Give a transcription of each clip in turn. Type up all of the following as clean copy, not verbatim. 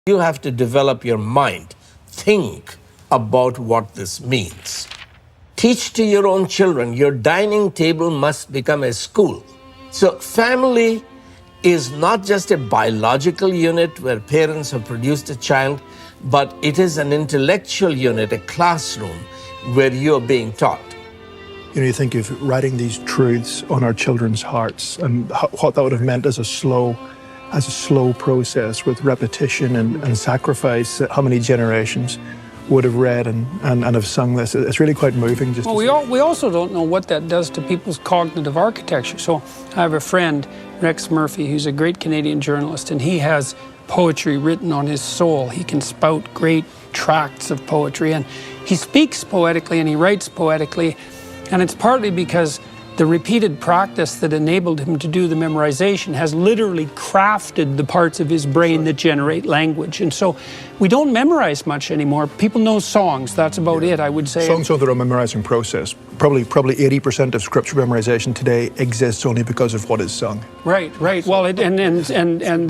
You have to develop your mind. Think about what this means. Teach to your own children. Your dining table must become a school. So family is not just a biological unit where parents have produced a child, but it is an intellectual unit, a classroom where you're being taught. You know, you think of writing these truths on our children's hearts and what that would have meant as a slow process with repetition and sacrifice. How many generations would have read and have sung this? It's really quite moving. Just well, we also don't know what that does to people's cognitive architecture. So I have a friend, Rex Murphy, who's a great Canadian journalist, and he has poetry written on his soul. He can spout great tracts of poetry, and he speaks poetically and he writes poetically, and it's partly because the repeated practice that enabled him to do the memorization has literally crafted the parts of his brain that generate language. And so we don't memorize much anymore. People know songs. That's about it, I would say. Songs are their own memorizing process. Probably 80% of scripture memorization today exists only because of what is sung. Right. Well, and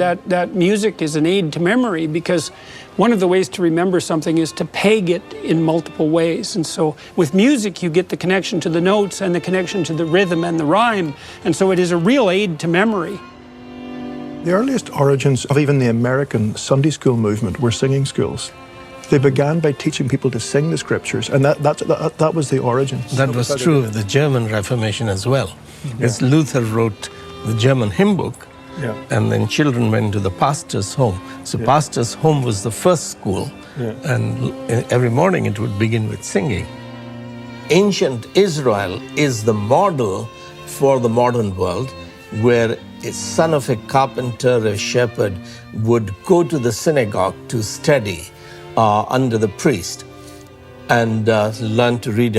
that music is an aid to memory, because one of the ways to remember something is to peg it in multiple ways. And so with music, you get the connection to the notes and the connection to the rhythm and the rhyme. And so it is a real aid to memory. The earliest origins of even the American Sunday school movement were singing schools. They began by teaching people to sing the scriptures, and that was the origins. That was true of the German Reformation as well. As Luther wrote the German hymn book, and then children went to the pastor's home. So pastor's home was the first school, and every morning it would begin with singing. Ancient Israel is the model for the modern world, where a son of a carpenter, a shepherd, would go to the synagogue to study under the priest and learn to read and